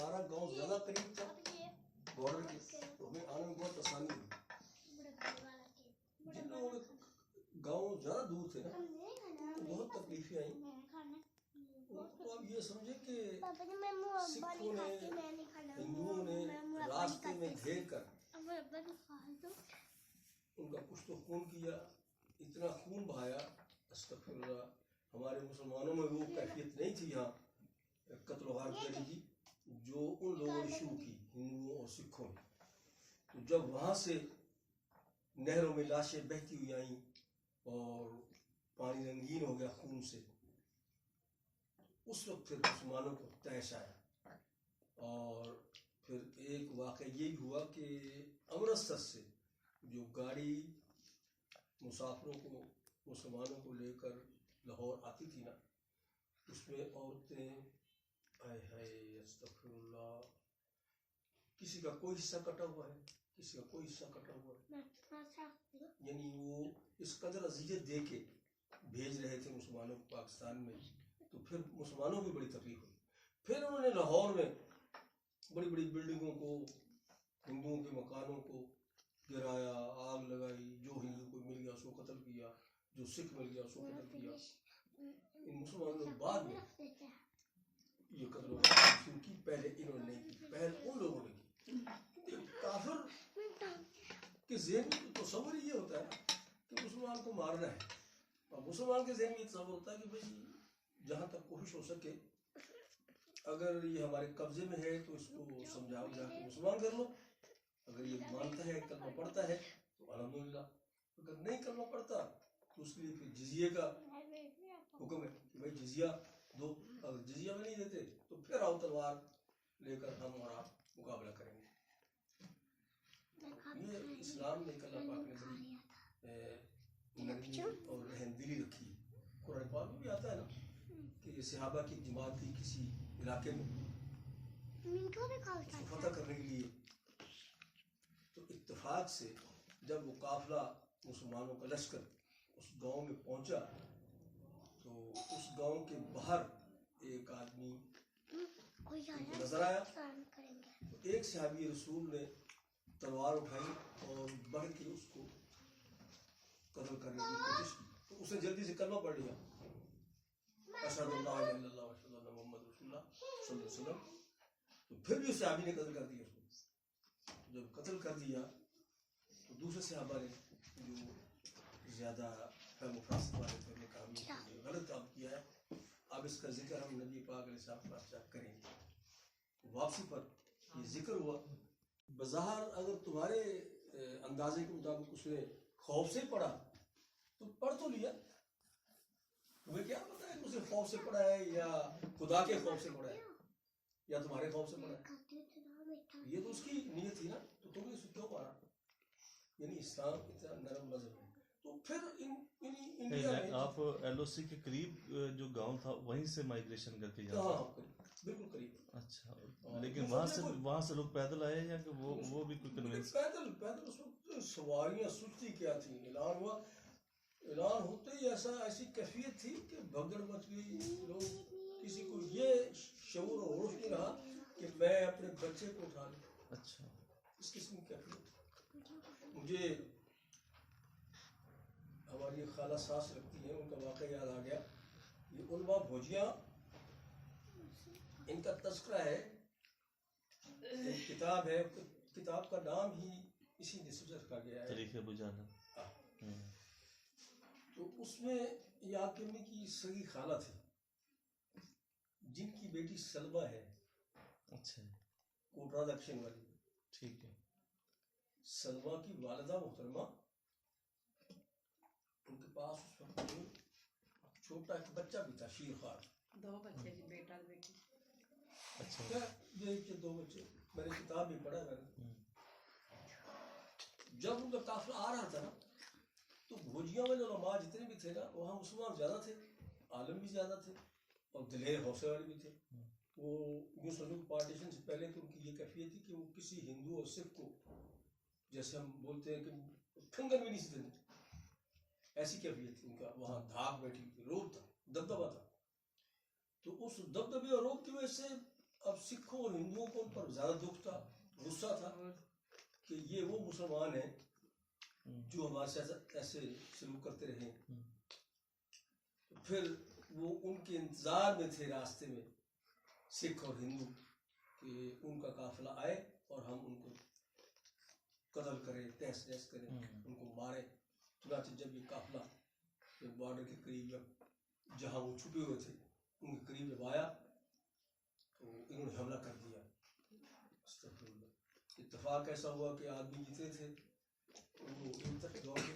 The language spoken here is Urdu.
ہمارا گاؤں زیادہ قریب تھا بارڈر کے، تو ہمیں آنے میں بہت آسانی ہوئی. جن لوگوں کے گاؤں زیادہ دور تھے نا تو بہت تکلیفیں آئیں. تو آپ یہ سمجھیں کہ سکھوں نے ہندوؤں نے راستے میں گھیر کر ان کا کچھ تو خون کیا، اتنا خون بہایا، استغفر اللہ. ہمارے مسلمانوں میں وہ کیفیت نہیں تھی یہاں قتل و غارت کرنے کی جو ان لوگوں نے شروع کی، ہندوؤں اور سکھوں نے. تو جب وہاں سے نہروں میں لاشیں بہتی ہوئی آئیں اور پانی رنگین ہو گیا خون سے، اس وقت پھر مسلمانوں کو طیش آیا. اور پھر ایک واقعہ یہ بھی ہوا کہ امرتسر سے جو گاڑی مسافروں کو مسلمانوں کو لے کر لاہور آتی تھی نا، اس میں عورتیں ہائے ہائے استغفر اللہ، کسی کا کوئی حصہ کٹا ہوا ہے، کسی کا کوئی حصہ کٹا ہوا ہے. یعنی وہ اس قدر اذیت دے کے بھیج رہے تھے مسلمانوں کو پاکستان میں. تو پھر مسلمانوں کو بڑی تکلیف ہوئی. پھر انہوں نے لاہور میں بڑی بڑی بلڈنگوں کو، ہندوؤں کے مکانوں کو گرایا، آگ لگائی، جو ہندو کو مل گیا سو قتل کیا، جو سکھ مل گیا سو قتل کیا. ان مسلمانوں نے بعد میں یہ قتل و غارت شروع کی، پہلے انہوں نے نہیں کی، پہل ان لوگوں نے کی. کافر کے ذہن میں تصور یہ ہوتا ہے کہ مسلمان کو مارنا ہے، اور مسلمان کے ذہن میں یہ تصور ہوتا ہے کہ بھائی جہاں تک کوشش ہو سکے اگر یہ ہمارے قبضے میں ہے تو اس کو سمجھاؤ جا کے مسلمان کر لو. اگر یہ مانتا ہے کلمہ پڑھتا ہے تو الحمدللہ، اگر نہیں کلمہ پڑھتا تو اس کے لیے پھر جزیے کا حکم ہے کہ بھائی جزیہ دو. اگر جزیہ میں نہیں دیتے تو پھر آؤ تلوار لے کر ہم اور آپ مقابلہ کریں گے. یہ اسلام نے اللہ پاک نے بڑی نرمی اور رحم دلی رکھی. قرآن پاک میں بھی آتا ہے نا کہ صحابہ کی جماعت تھی کسی علاقے میں فتح کرنے کے لیے، تو اتفاق سے جب وہ قافلہ مسلمانوں کا لشکر اس گاؤں میں پہنچا تو اس گاؤں کے باہر ایک آدمی نظر آیا. تو ایک صحابی رسول نے تلوار اٹھائی اور بڑھ کے اس کو قتل کرنے کی کوشش کی. تو اس نے جلدی سے کلمہ پڑھ لیا، اشہد ان لا الہ الا اللہ واشہد ان محمد رسول اللہ صلی اللہ علیہ وسلم. تو پھر بھی اس صحابی نے قتل کر دیا اس کو. جب قتل کر دیا تو دوسرے صحابہ نے جو زیادہ فہم و فراست والے تھے، انہوں نے کہا یہ غلط کام کیا ہے، اب اس کا ذکر ہم نبی پاک علیہ السلام کریں گے. واپسی پر یہ ذکر ہوا. بظاہر اگر تمہارے اندازے کے مطابق اس نے خوف سے پڑھا تو پڑھ تو لیا، تمہیں کیا پتا ہے کہ اسے خوف سے پڑھا ہے یا خدا کے خوف سے پڑھا ہے یا تمہارے خوف سے پڑھا ہے. یہ تو اس کی نیت تھی نا، تو تم نے اسے کیوں مارا؟ یعنی اسلام اتنا نرم مذہب ہے. تو پھر انڈیا میں آپ ایل او سی کے قریب جو گاؤں تھا وہیں سے مائگریشن کر کے جاتے تھے؟ بالکل قریب. اچھا، لیکن وہاں سے لوگ پیدل آئے یا کہ وہ بھی کوئی کنوینس؟ پیدل اس وقت سواریاں سستی کیا تھی. اعلان ہوا، اعلان ہوتے ہی ایسی کیفیت تھی کہ بھگدڑ مچ گئی. لوگ کسی کو یہ شعور اور ہوش نہیں رہا کہ میں اپنے بچے کو اٹھا لوں. اچھا، اس قسم کی کیفیت. مجھے ہماری خالہ ساس لگتی ہیں، ان کا واقعہ یاد آ گیا. یہ علماء بھوجیاں، ان کا تذکرہ ہے، ایک کتاب ہے، کتاب کا نام ہی اسی نسبت سے رکھا گیا ہے، طریقہ بجانا. تو اس میں یہ آپ کی امی کی سگی خالہ تھی جن کی بیٹی سلمہ ہے. اچھا، کوٹرا دکشن والی. ٹھیک ہے. سلمہ کی والدہ محترمہ، ان کے پاس اس وقت چھوٹا ایک بچہ بھی تھا، شیر خوار. 2 بچے جی، بیٹا بیٹی. اچھا، یہ 2 بچے. میں نے کتاب بھی پڑھا. میں نے جب ان کا قافلہ آ رہا تھا نا تو بھوجیاں میں جو علماء جتنے بھی تھے نا وہاں مسلمان زیادہ تھے، عالم بھی زیادہ تھے اور دلیر حوصلے والے بھی تھے. وہ یوں سمجھو پارٹیشن سے پہلے تو ان کی یہ کیفیت تھی کہ وہ کسی ہندو اور سکھ کو، جیسے ہم بولتے ہیں کہ پھنگن بھی نہیں سکتے تھے، ایسی کیفیت تھی ان کا. وہاں دھاک بیٹھی تھی، روب تھا، دبدبہ تھا. تو اس دبدبے اور روب کی وجہ سے اب سکھوں اور ہندوؤں کو ان پر زیادہ دکھ تھا, غصہ تھا کہ یہ وہ مسلمان ہیں جو ہمارے ساتھ ایسے سلوک کرتے رہے. پھر وہ ان کے انتظار میں تھے راستے میں سکھ اور ہندو کہ ان کا قافلہ آئے اور ہم ان کو قتل کریں, تہس نہس کریں, ان کو ماریں. چنانچہ جب یہ قافلہ بارڈر کے قریب جہاں وہ چھپے ہوئے تھے ان کے قریب جب آیا تو انہوں نے حملہ کر دیا. اتفاق ایسا ہوا کہ آدمی جتنے تھے وہ ان تک دوڑ گئے.